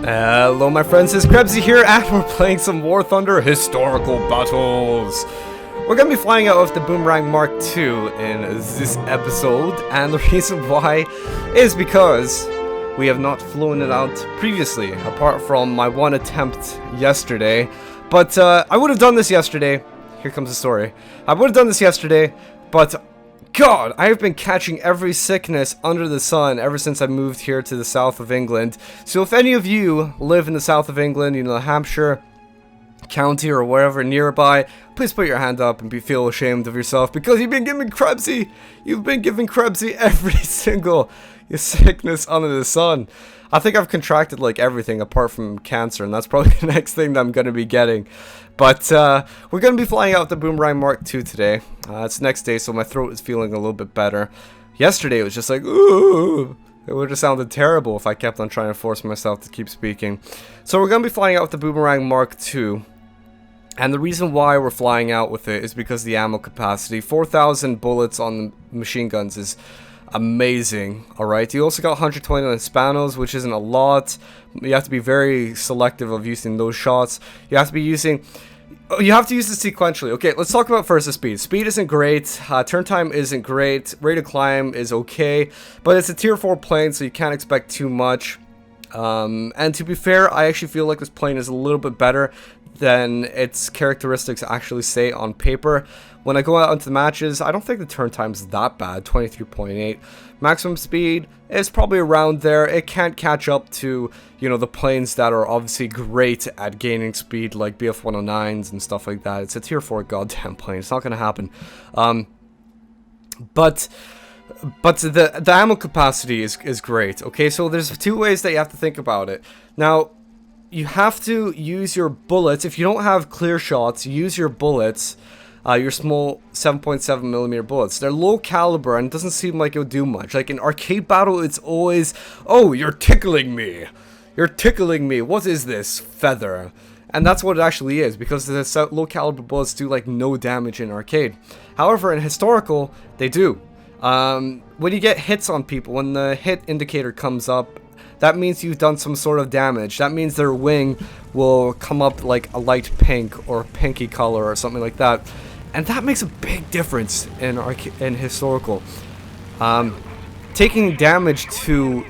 Hello my friends, it's Krebs here and we're playing some War Thunder Historical Battles. We're going to be flying out with the Boomerang Mark II in this episode, and the reason why is because we have not flown it out previously, apart from my one attempt yesterday. But I would have done this yesterday. Here comes the story. I would have done this yesterday, but God, I have been catching every sickness under the sun ever since I moved here to the south of England. So if any of you live in the south of England, you know, Hampshire County or wherever nearby, please put your hand up and feel ashamed of yourself because you've been giving Krebsy. You've been giving Krebsy every single sickness under the sun. I think I've contracted like everything apart from cancer, and that's probably the next thing that I'm going to be getting. But we're going to be flying out the Boomerang Mark II today. It's the next day, so my throat is feeling a little bit better. Yesterday it was just like, ooh, it would have sounded terrible if I kept on trying to force myself to keep speaking. So we're going to be flying out with the Boomerang Mark II. And the reason why we're flying out with it is because the ammo capacity. 4,000 bullets on the machine guns is amazing. Alright, you also got 120 on Hispanos, which isn't a lot. You have to be very selective of using those shots. You have to use it sequentially. Okay, let's talk about first the speed. Speed isn't great, turn time isn't great, rate of climb is okay, but it's a tier 4 plane, so you can't expect too much. And to be fair, I actually feel like this plane is a little bit better than its characteristics actually say on paper. When I go out into the matches, I don't think the turn time is that bad, 23.8. Maximum speed is probably around there. It can't catch up to, you know, the planes that are obviously great at gaining speed, like BF-109s and stuff like that. It's a tier 4 goddamn plane. It's not going to happen. But the ammo capacity is great. Okay, so there's two ways that you have to think about it. Now, you have to use your bullets. If you don't have clear shots, use your bullets, your small 7.7mm bullets. They're low caliber and it doesn't seem like it'll do much. Like in arcade battle, it's always, oh, you're tickling me. You're tickling me. What is this? Feather. And that's what it actually is, because the low caliber bullets do like no damage in arcade. However, in historical, they do. When you get hits on people, when the hit indicator comes up, that means you've done some sort of damage. That means their wing will come up like a light pink or pinky color or something like that. And that makes a big difference in historical. Taking damage to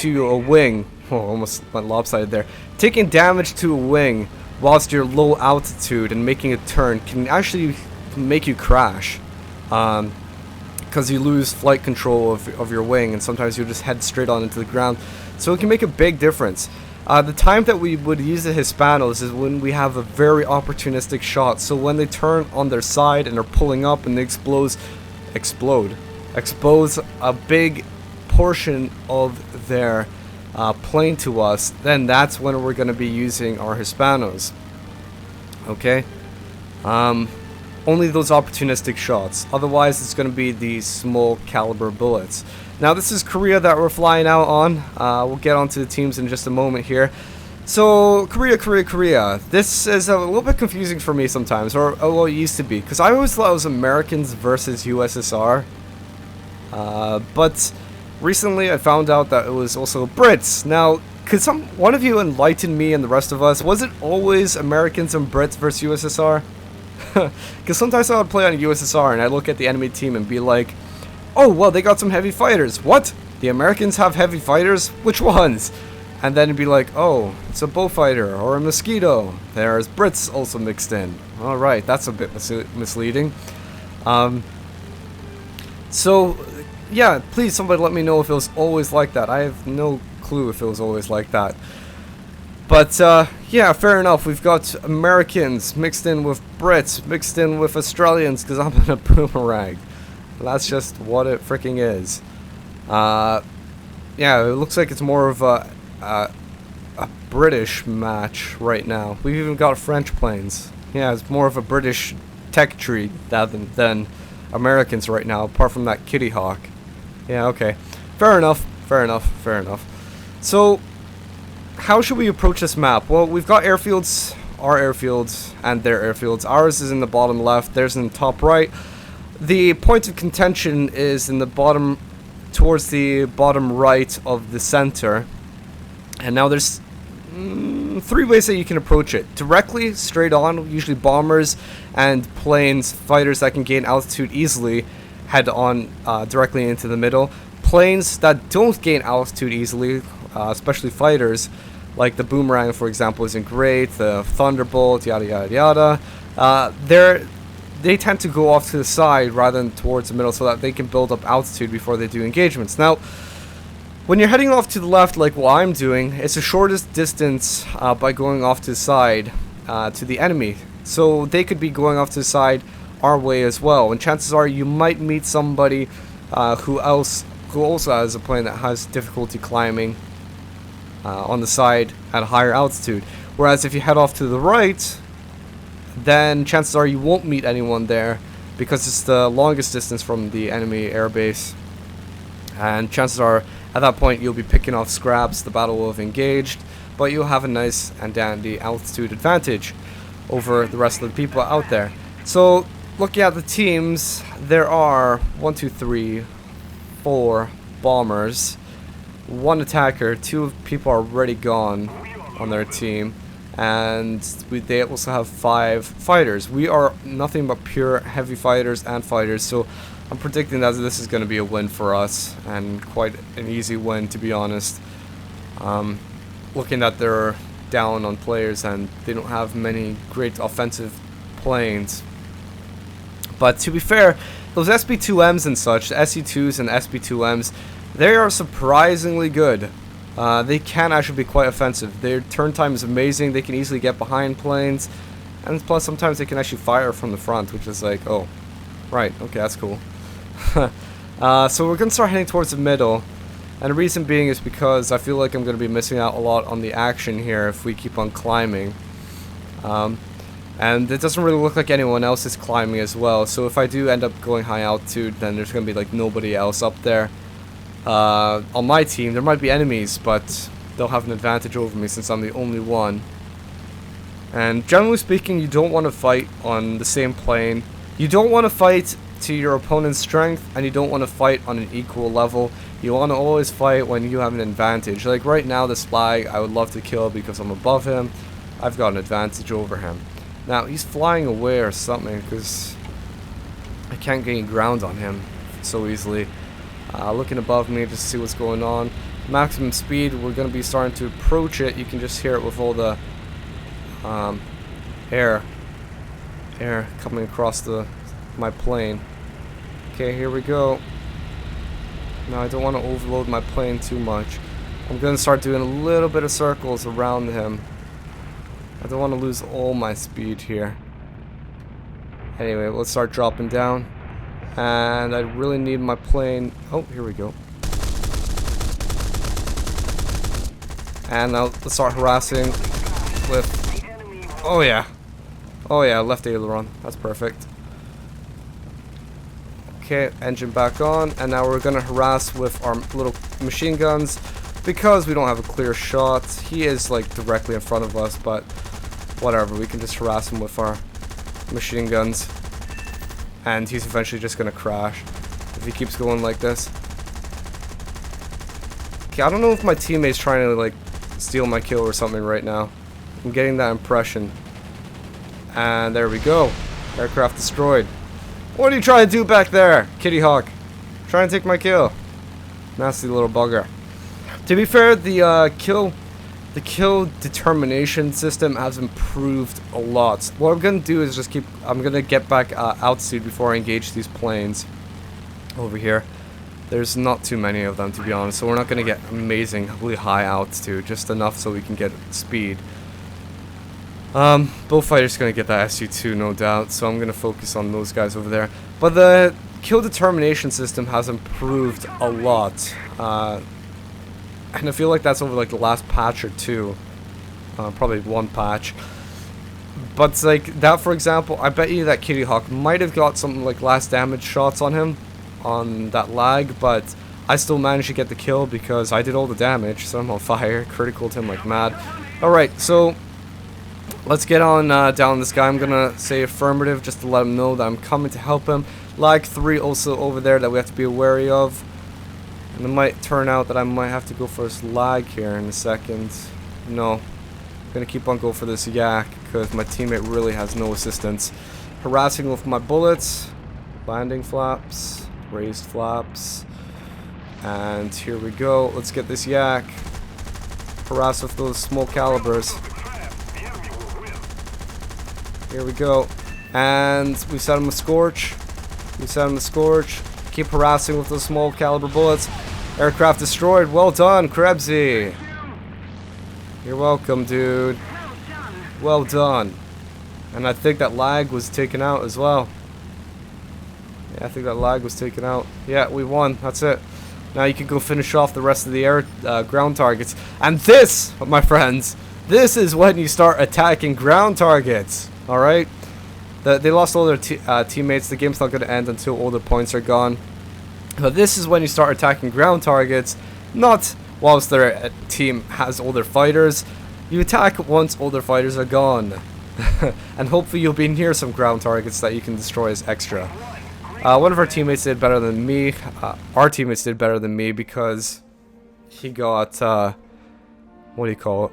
a wing, oh, almost went lopsided there. Taking damage to a wing whilst you're low altitude and making a turn can actually make you crash. Because you lose flight control of your wing, and sometimes you just head straight on into the ground. So it can make a big difference. The time that we would use the Hispanos is when we have a very opportunistic shot. So when they turn on their side and they're pulling up and they expose a big portion of their plane to us, then that's when we're going to be using our Hispanos. Okay? Only those opportunistic shots. Otherwise, it's going to be these small caliber bullets. Now, this is Korea that we're flying out on. We'll get onto the teams in just a moment here. So, Korea. This is a little bit confusing for me sometimes, or well, it used to be, because I always thought it was Americans versus USSR. But recently, I found out that it was also Brits. Now, could one of you enlighten me and the rest of us? Was it always Americans and Brits versus USSR? Because sometimes I would play on USSR and I look at the enemy team and be like, oh, well, they got some heavy fighters. What? The Americans have heavy fighters? Which ones? And then it'd be like, oh, it's a Beaufighter or a Mosquito. There's Brits also mixed in. Alright, that's a bit misleading. So, yeah, please somebody let me know if it was always like that. I have no clue if it was always like that. But, yeah, fair enough. We've got Americans mixed in with Brits, mixed in with Australians, because I'm in a boomerang. That's just what it freaking is. Yeah, it looks like it's more of a British match right now. We've even got French planes. Yeah, it's more of a British tech tree than Americans right now, apart from that Kitty Hawk. Yeah, okay. Fair enough. So, how should we approach this map? Well, we've got airfields, our airfields, and their airfields. Ours is in the bottom left, theirs in the top right. The point of contention is in the bottom, towards the bottom right of the center. And now there's three ways that you can approach it. Directly, straight on, usually bombers and planes, fighters that can gain altitude easily, head on directly into the middle. Planes that don't gain altitude easily, especially fighters, like the Boomerang, for example, isn't great, the Thunderbolt, yada yada yada. They tend to go off to the side rather than towards the middle so that they can build up altitude before they do engagements. Now, when you're heading off to the left, like what I'm doing, it's the shortest distance by going off to the side to the enemy. So they could be going off to the side our way as well. And chances are you might meet somebody who also has a plane that has difficulty climbing on the side at a higher altitude. Whereas if you head off to the right, then chances are you won't meet anyone there because it's the longest distance from the enemy airbase. And chances are at that point you'll be picking off scraps, the battle will have engaged, but you'll have a nice and dandy altitude advantage over the rest of the people out there. So looking at the teams, there are 1, 2, 3, 4 bombers, 1 attacker, 2 people are already gone on their team, and they also have 5 fighters. We are nothing but pure heavy fighters and fighters, so I'm predicting that this is going to be a win for us, and quite an easy win, to be honest. Looking at their down on players, and they don't have many great offensive planes. But to be fair, those SB2Ms and such, the SE2s and SB2Ms, they are surprisingly good. They can actually be quite offensive. Their turn time is amazing. They can easily get behind planes, and plus sometimes they can actually fire from the front, which is like, oh, right, okay, that's cool. So we're going to start heading towards the middle, and the reason being is because I feel like I'm going to be missing out a lot on the action here if we keep on climbing. And it doesn't really look like anyone else is climbing as well, so if I do end up going high altitude, then there's going to be like nobody else up there. On my team, there might be enemies, but they'll have an advantage over me since I'm the only one. And generally speaking, you don't want to fight on the same plane. You don't want to fight to your opponent's strength, and you don't want to fight on an equal level. You want to always fight when you have an advantage. Like right now, this flag I would love to kill because I'm above him. I've got an advantage over him. Now he's flying away or something because I can't gain ground on him so easily. Looking above me just to see what's going on. Maximum speed, we're going to be starting to approach it. You can just hear it with all the air coming across my plane. Okay, here we go. Now I don't want to overload my plane too much. I'm going to start doing a little bit of circles around him. I don't want to lose all my speed here. Anyway, let's start dropping down. And I really need my plane. Oh, here we go. And now let's start harassing with... Oh yeah. Oh yeah, left aileron. That's perfect. Okay, engine back on. And now we're going to harass with our little machine guns because we don't have a clear shot. He is like directly in front of us, but whatever. We can just harass him with our machine guns. And he's eventually just going to crash if he keeps going like this. Okay, I don't know if my teammate's trying to like steal my kill or something right now. I'm getting that impression. And there we go. Aircraft destroyed. What are you trying to do back there, Kitty Hawk? Trying to take my kill. Nasty little bugger. To be fair, the kill determination system has improved a lot. What I'm gonna do is just I'm gonna get back altitude before I engage these planes over here. There's not too many of them, to be honest, so we're not gonna get amazingly high altitude, just enough so we can get speed. Both fighters are gonna get that SU-2, no doubt, so I'm gonna focus on those guys over there. But the kill determination system has improved a lot. And I feel like that's over like the last patch or two. Probably one patch. But like that, for example, I bet you that Kitty Hawk might have got some like last damage shots on him on that lag, but I still managed to get the kill because I did all the damage, so I'm on fire, criticaled him like mad. Alright, so let's get on down this guy. I'm gonna say affirmative just to let him know that I'm coming to help him. Lag 3 also over there that we have to be wary of. And it might turn out that I might have to go for this lag here in a second. No, Gonna keep on going for this yak because my teammate really has no assistance. Harassing with my bullets. Landing flaps. Raised flaps. And here we go. Let's get this yak. Harass with those small calibers. Here we go. And we set him a scorch. We set him a scorch. Keep harassing with those small caliber bullets. Aircraft destroyed. Well done, Krebsy. You're welcome, dude. Well done. And I think that lag was taken out as well. Yeah, I think that lag was taken out. Yeah, we won. That's it. Now you can go finish off the rest of the air ground targets. And this, my friends, this is when you start attacking ground targets. Alright? They lost all their teammates. The game's not going to end until all the points are gone. But this is when you start attacking ground targets. Not whilst their team has all their fighters. You attack once all their fighters are gone. And hopefully you'll be near some ground targets that you can destroy as extra. One of our teammates did better than me. Our teammates did better than me because he got, what do you call it?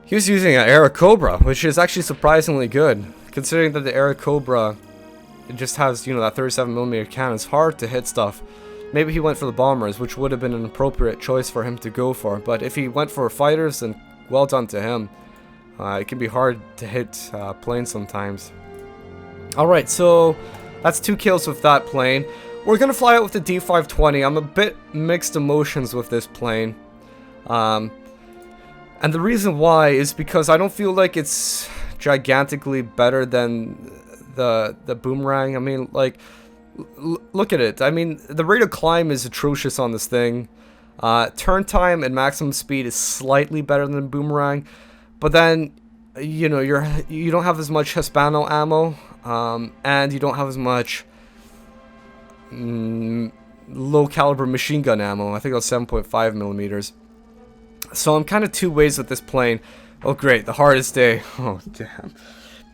He was using an Era Cobra, which is actually surprisingly good. Considering that the Era Cobra, it just has, you know, that 37mm cannon. It's hard to hit stuff. Maybe he went for the bombers, which would have been an appropriate choice for him to go for. But if he went for fighters, then well done to him. It can be hard to hit planes sometimes. Alright, so that's 2 kills with that plane. We're going to fly out with the D520. I'm a bit mixed emotions with this plane. And the reason why is because I don't feel like it's gigantically better than the Boomerang. I mean, like, look at it. I mean, the rate of climb is atrocious on this thing. Turn time and maximum speed is slightly better than Boomerang. But then, you know, you don't have as much Hispano ammo. And you don't have as much low caliber machine gun ammo. I think that's 7.5mm. So I'm kind of two ways with this plane. Oh great, the hardest day. Oh damn.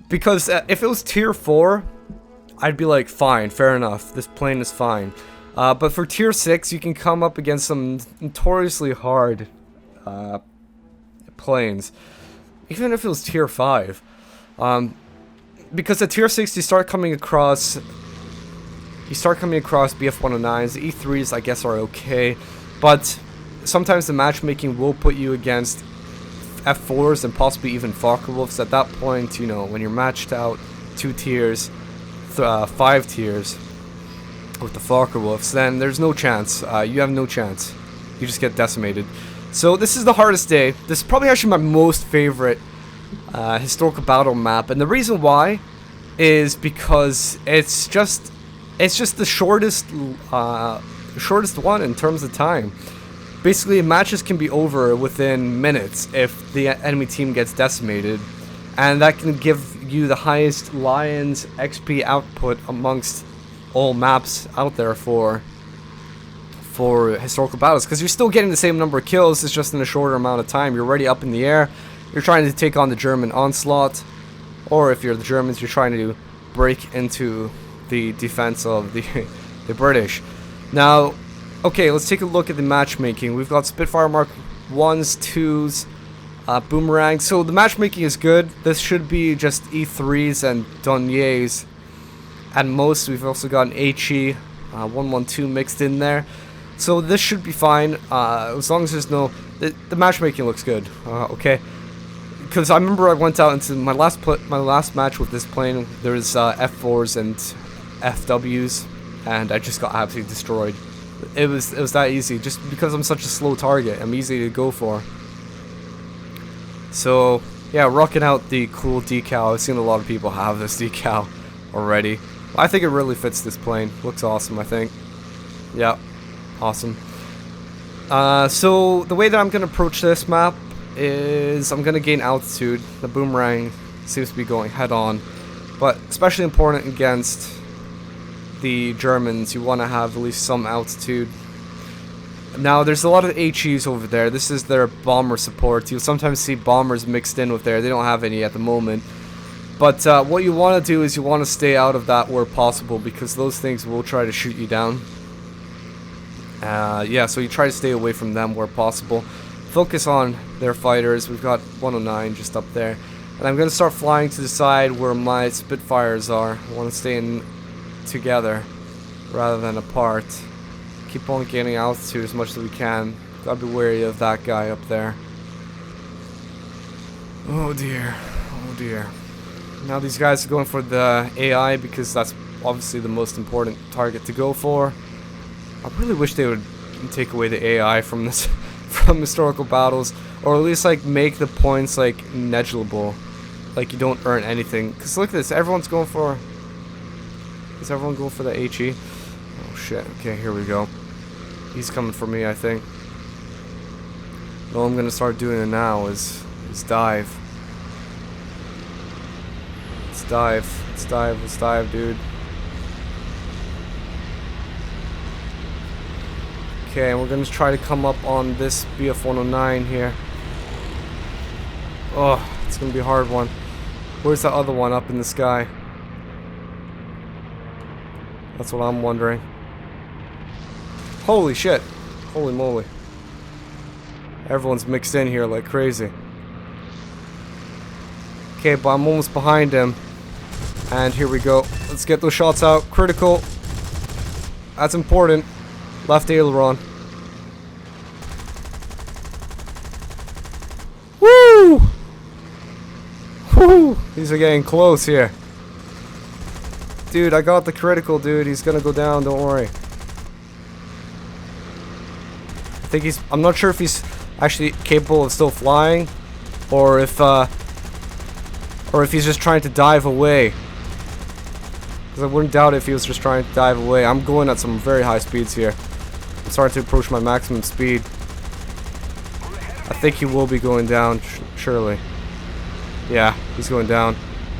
Because if it was tier 4, I'd be like, fine, fair enough. This plane is fine. But for tier 6, you can come up against some notoriously hard planes. Even if it was tier 5. Because at tier 6 you start coming across BF-109s. The E3s I guess are okay, but sometimes the matchmaking will put you against F4s and possibly even Fokker-Wulfs. At that point, you know, when you're matched out 2 tiers, 5 tiers with the Fokker-Wulfs, then there's no chance. You have no chance. You just get decimated. So this is the hardest day. This is probably actually my most favorite historical battle map, and the reason why is because it's just the shortest one in terms of time. Basically, matches can be over within minutes if the enemy team gets decimated, and that can give you the highest Lions XP output amongst all maps out there for historical battles, because you're still getting the same number of kills. It's just in a shorter amount of time. You're already up in the air. You're trying to take on the German onslaught, or if you're the Germans, you're trying to break into the defense of the British. Now, okay, let's take a look at the matchmaking. We've got Spitfire Mark 1s, 2s, Boomerang. So the matchmaking is good. This should be just E3s and Deniers. At most, we've also got an HE 112 mixed in there. So this should be fine, as long as there's no... The matchmaking looks good, okay? Because I remember I went out into my last match with this plane. There was F4s and FWs, and I just got absolutely destroyed. It was that easy, just because I'm such a slow target. I'm easy to go for. So yeah, rocking out the cool decal. I've seen a lot of people have this decal already. I think it really fits this plane. Looks awesome, I think. Yeah, awesome. So the way that I'm gonna approach this map is I'm gonna gain altitude. The Boomerang seems to be going head on, but especially important against the Germans, you want to have at least some altitude. Now there's a lot of HEs over there. This is their bomber support. You'll sometimes see bombers mixed in with there. They don't have any at the moment, but what you want to do is you want to stay out of that where possible, because those things will try to shoot you down. Yeah, so you try to stay away from them where possible. focus on their fighters. We've got 109 just up there. And I'm going to start flying to the side where my Spitfires are. I want to stay in together rather than apart. Keep on gaining altitude as much as we can. Gotta be wary of that guy up there. Oh dear. Oh dear. Now these guys are going for the AI because that's obviously the most important target to go for. I really wish they would take away the AI from this from historical battles, or at least like make the points like negligible, like you don't earn anything. Cause look at this, everyone's going for. Is everyone going for the HE? Oh shit! Okay, here we go. He's coming for me, I think. All I'm gonna start doing now is dive. Let's dive. Let's dive. Let's dive, dude. Okay, and we're gonna try to come up on this BF-109 here. Oh, it's gonna be a hard one. Where's the other one up in the sky? That's what I'm wondering. Holy shit. Holy moly. Everyone's mixed in here like crazy. Okay, but I'm almost behind him. And here we go. Let's get those shots out. Critical. That's important. Left aileron. Woo! Woo! These are getting close here. Dude, I got the critical, dude. He's gonna go down, don't worry. I think I'm not sure if he's actually capable of still flying, or if he's just trying to dive away. Because I wouldn't doubt if he was just trying to dive away. I'm going at some very high speeds here. I'm starting to approach my maximum speed. I think he will be going down, surely. Yeah, he's going down.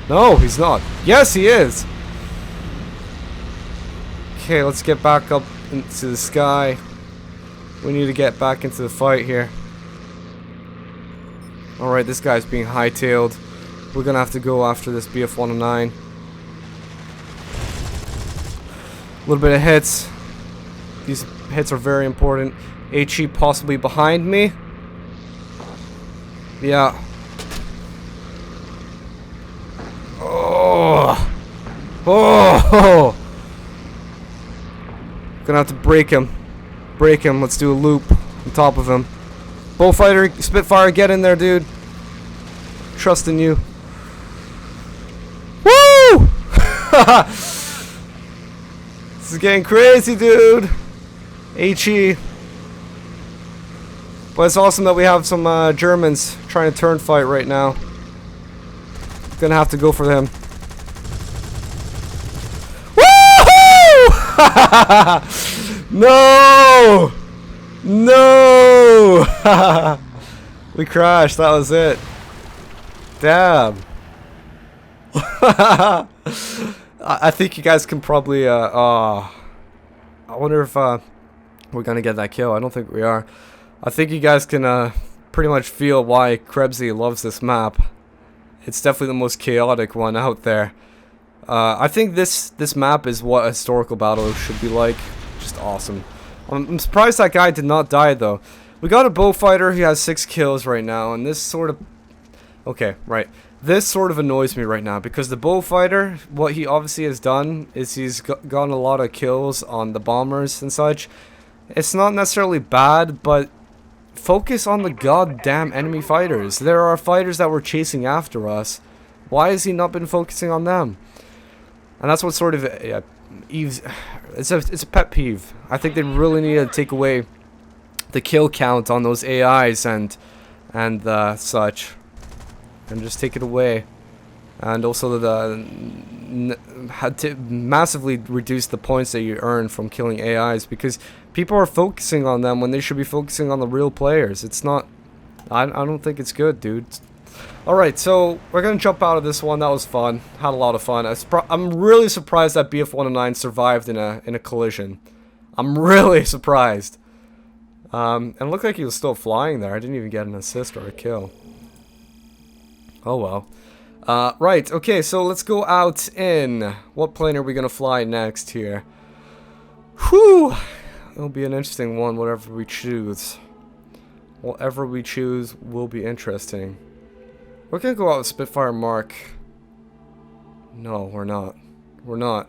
No, he's not. Yes, he is! Okay, let's get back up into the sky. We need to get back into the fight here. Alright, this guy's being hightailed. We're gonna have to go after this BF-109. A little bit of hits. These hits are very important. HE possibly behind me. Yeah. Oh. Oh. Gonna have to break him. Break him. Let's do a loop on top of him. Bullfighter, Spitfire, get in there, dude. Trust in you. Woo! This is getting crazy, dude. HE. But it's awesome that we have some Germans trying to turn fight right now. Gonna have to go for them. Woohoo! No! No! We crashed. That was it. Damn. I think you guys can probably. I wonder if we're gonna get that kill. I don't think we are. I think you guys can pretty much feel why Krebsy loves this map. It's definitely the most chaotic one out there. I think this map is what a historical battle should be like. Just awesome. I'm surprised that guy did not die though. We got a bullfighter who has 6 kills right now, and this sort of... Okay, right. This sort of annoys me right now, because the bullfighter, what he obviously has done is he's gotten a lot of kills on the bombers and such. It's not necessarily bad, but focus on the goddamn enemy fighters. There are fighters that were chasing after us. Why has he not been focusing on them? And that's what sort of... it's a pet peeve. I think they really need to take away the kill count on those AIs and such, and just take it away, and also had to massively reduce the points that you earn from killing AIs, because people are focusing on them when they should be focusing on the real players. It's not... I don't think it's good, dude. Alright, so we're gonna jump out of this one. That was fun. Had a lot of fun. I'm really surprised that BF-109 survived in a collision. I'm really surprised. And it looked like he was still flying there. I didn't even get an assist or a kill. Oh well. Right, okay, so let's go out in... What plane are we gonna fly next here? Whew! It'll be an interesting one, whatever we choose. Whatever we choose will be interesting. We're gonna go out with Spitfire Mark. No, we're not. We're not.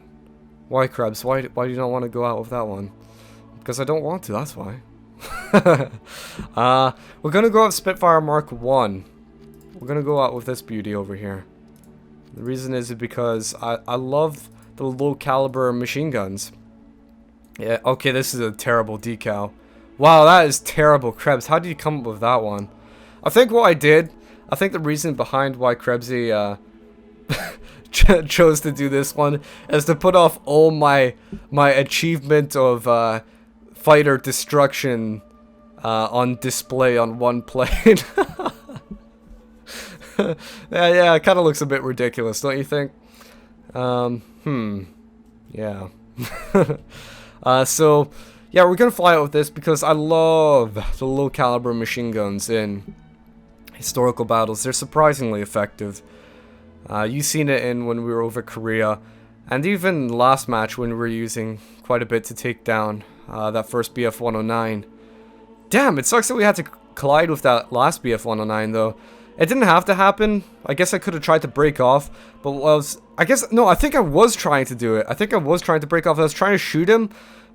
Why, Krebs? Why do you not want to go out with that one? Because I don't want to, that's why. We're gonna go out with Spitfire Mark 1. We're gonna go out with this beauty over here. The reason is because I love the low caliber machine guns. Yeah, okay, this is a terrible decal. Wow, that is terrible, Krebs. How did you come up with that one? I think what I did, I think the reason behind why Krebsy chose to do this one is to put off all my achievement of fighter destruction on display on one plane. Yeah, it kind of looks a bit ridiculous, don't you think? Yeah. So, yeah, we're gonna fly out with this because I love the low caliber machine guns in historical battles. They're surprisingly effective. You've seen it in when we were over Korea, and even last match when we were using quite a bit to take down that first BF-109. Damn, it sucks that we had to collide with that last BF-109 though. It didn't have to happen. I guess I could have tried to break off, but I think I was trying to do it. I think I was trying to break off. I was trying to shoot him,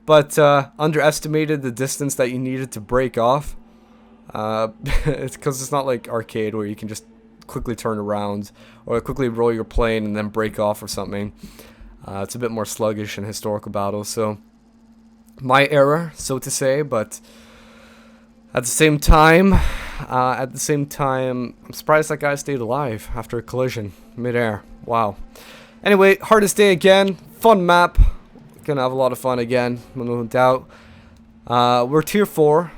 but underestimated the distance that you needed to break off. It's because it's not like arcade where you can just quickly turn around or quickly roll your plane and then break off or something. It's a bit more sluggish in historical battles, so my error, so to say. But at the same time, I'm surprised that guy stayed alive after a collision mid-air. Wow. Anyway, hardest day again. Fun map. Gonna have a lot of fun again, no doubt. We're tier 4,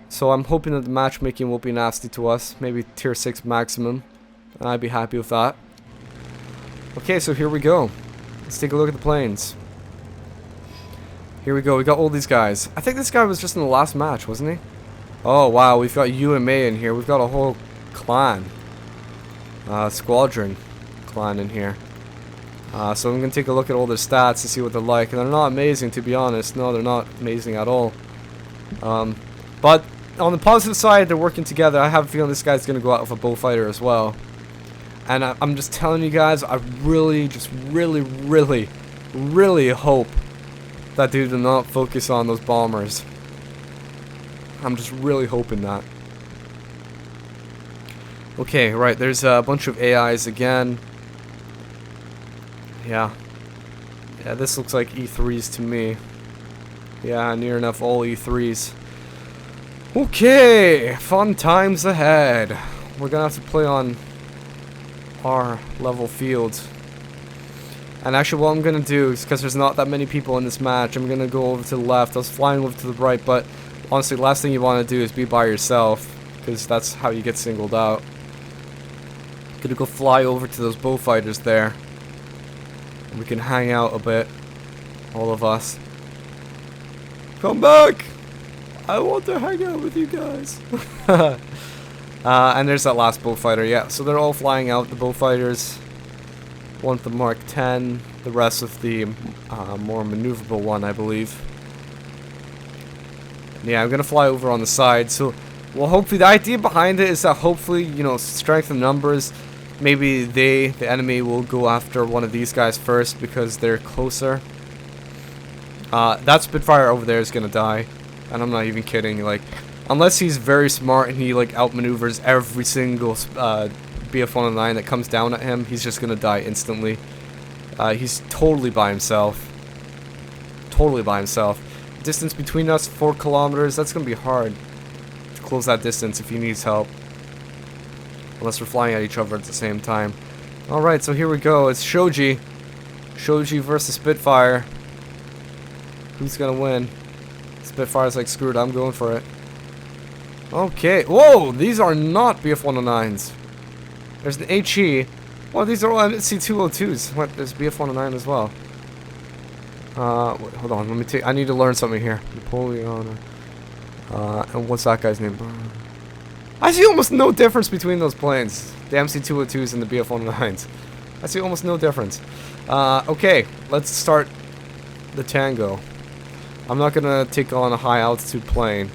so I'm hoping that the matchmaking won't be nasty to us. Maybe tier 6 maximum, and I'd be happy with that. Okay, so here we go. Let's take a look at the planes. Here we go. We got all these guys. I think this guy was just in the last match, wasn't he? Oh wow, we've got UMA in here. We've got a whole clan, squadron clan in here. So I'm gonna take a look at all their stats to see what they're like, and they're not amazing, to be honest. No, they're not amazing at all. But on the positive side, they're working together. I have a feeling this guy's gonna go out with a bullfighter as well. And I'm just telling you guys, I really, just really hope that dude will not focus on those bombers. I'm just really hoping that. Okay, right, there's a bunch of AIs again. Yeah, this looks like E3s to me. Yeah, near enough all E3s. Okay, fun times ahead. We're gonna have to play on our level field. And actually what I'm gonna do is, because there's not that many people in this match, I'm gonna go over to the left. I was flying over to the right, but honestly, the last thing you want to do is be by yourself, because that's how you get singled out. Gonna go fly over to those bullfighters there. We can hang out a bit, all of us. Come back! I want to hang out with you guys. And there's that last bullfighter, yeah. So they're all flying out, the bullfighters. One with the Mark 10, the rest with the more maneuverable one, I believe. Yeah, I'm gonna fly over on the side. So, well, hopefully the idea behind it is that hopefully, you know, strength in numbers. Maybe the enemy will go after one of these guys first because they're closer. That Spitfire over there is gonna die, and I'm not even kidding. Like, unless he's very smart and he like outmaneuvers every single BF-109 that comes down at him, he's just gonna die instantly. He's totally by himself. Totally by himself. Distance between us, 4 kilometers. That's gonna be hard to close that distance if he needs help. Unless we're flying at each other at the same time. Alright, so here we go. It's Shoji. Shoji versus Spitfire. Who's gonna win? Spitfire's like, screw it, I'm going for it. Okay. Whoa! These are not BF-109s. There's an HE. Well, these are all MC-202s. What? There's BF-109 as well. Wait, hold on. Let me take. I need to learn something here. Napoleon. And what's that guy's name? I see almost no difference between those planes. The MC-202s and the BF-109s. I see almost no difference. Okay, let's start the Tango. I'm not gonna take on a high altitude plane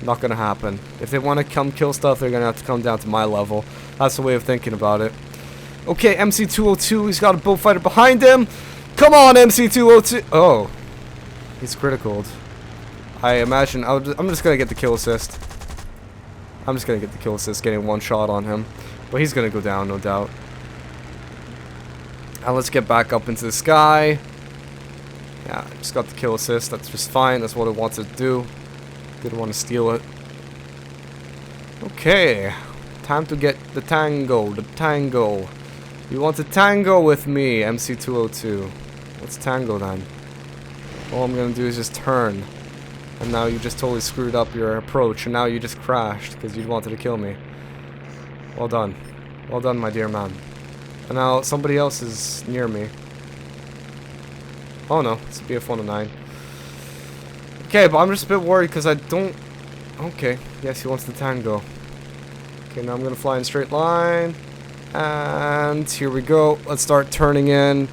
Not gonna happen. If they want to come kill stuff, they're gonna have to come down to my level. That's the way of thinking about it. Okay, MC202, he's got a bullfighter behind him. Come on, MC202. Oh, he's criticaled. I imagine I'm just gonna get the kill assist. I'm just gonna get the kill assist, getting one shot on him. But he's gonna go down, no doubt. Now let's get back up into the sky. Yeah, just got the kill assist. That's just fine. That's what it wants to do. Didn't want to steal it. Okay, time to get the Tango. The Tango. You want to tango with me, MC202? Let's tango then. All I'm gonna do is just turn. And now you just totally screwed up your approach, and now you just crashed because you wanted to kill me. Well done. Well done, my dear man. And now somebody else is near me. Oh no, it's a BF-109. Okay, but I'm just a bit worried because I don't... Okay, yes, he wants the tango. Okay, now I'm gonna fly in a straight line. And here we go. Let's start turning in.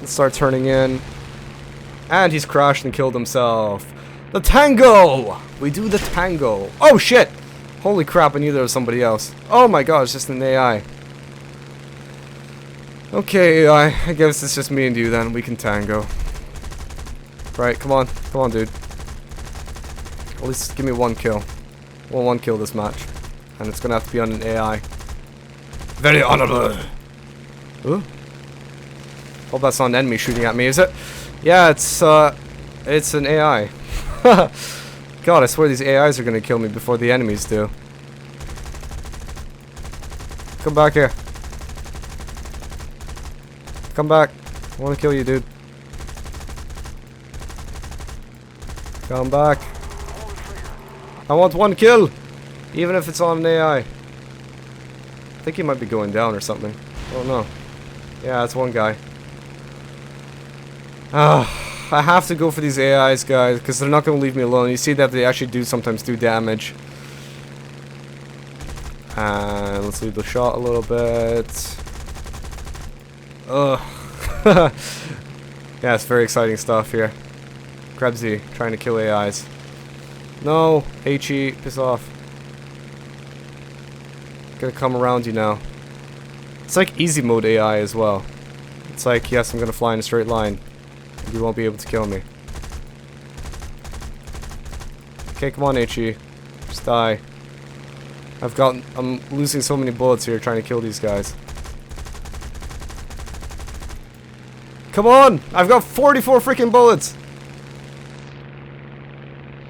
Let's start turning in. And he's crashed and killed himself. The tango! We do the tango. Oh shit! Holy crap, I knew there was somebody else. Oh my god, it's just an AI. Okay, AI, I guess it's just me and you then. We can tango. Right, come on. Come on, dude. At least give me one kill. Well, one kill this match. And it's gonna have to be on an AI. Very honorable. Ooh. Hope that's not an enemy shooting at me, is it? Yeah, it's an AI. God, I swear these AIs are gonna kill me before the enemies do. Come back here. Come back. I wanna kill you, dude. Come back. I want one kill! Even if it's on an AI. I think he might be going down or something. I don't know. Yeah, that's one guy. I have to go for these AIs, guys, because they're not going to leave me alone. You see that they actually do sometimes do damage. And let's leave the shot a little bit. Ugh. Yeah, it's very exciting stuff here. Krebsy trying to kill AIs. No, HE, piss off. Gonna come around you now. It's like easy mode AI as well. It's like, yes, I'm gonna fly in a straight line. You won't be able to kill me. Okay, come on, HE. Just die. I'm losing so many bullets here trying to kill these guys. Come on! I've got 44 freaking bullets!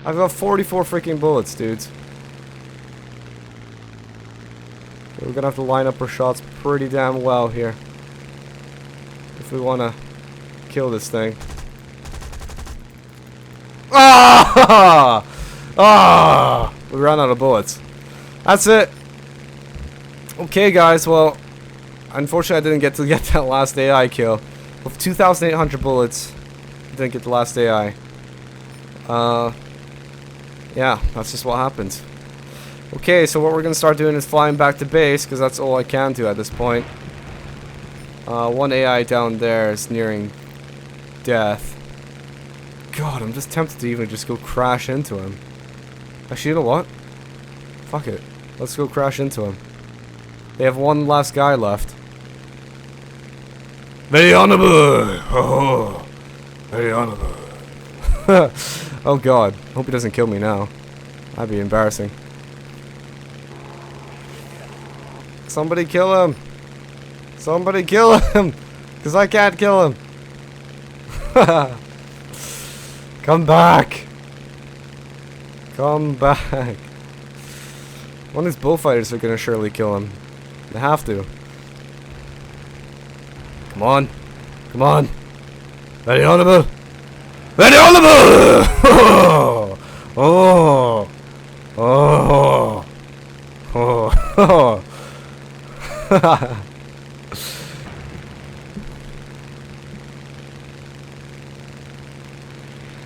I've got 44 freaking bullets, dudes. Okay, we're gonna have to line up our shots pretty damn well here. If we wanna kill this thing. Ah! Ah! We ran out of bullets. That's it. Okay, guys, well, unfortunately I didn't get that last AI kill. With 2,800 bullets, I didn't get the last AI. Yeah, that's just what happens. Okay, so what we're gonna start doing is flying back to base, because that's all I can do at this point. One AI down there is nearing death. God, I'm just tempted to even just go crash into him. Actually, you know what? Fuck it. Let's go crash into him. They have one last guy left. Very honorable! Oh, very honorable. Oh god. Hope he doesn't kill me now. That'd be embarrassing. Somebody kill him! Somebody kill him! Because I can't kill him! Come back! Come back! One of these bullfighters are gonna surely kill him. They have to. Come on. Come on. Very honorable. Very honorable! Oh! Oh! Oh! Oh!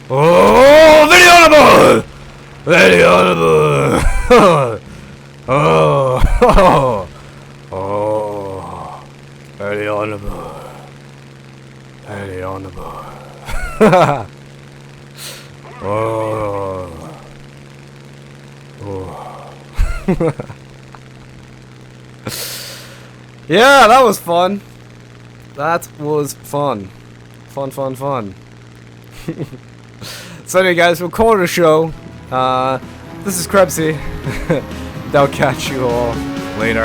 Oh! Very honorable! Very honorable! Oh! Oh! Oh! Very honorable. Very honorable. Oh. Yeah, that was fun. That was fun. Fun, fun, fun. So anyway, guys, we'll call it a show. This is Krebsy. I'll catch you all later.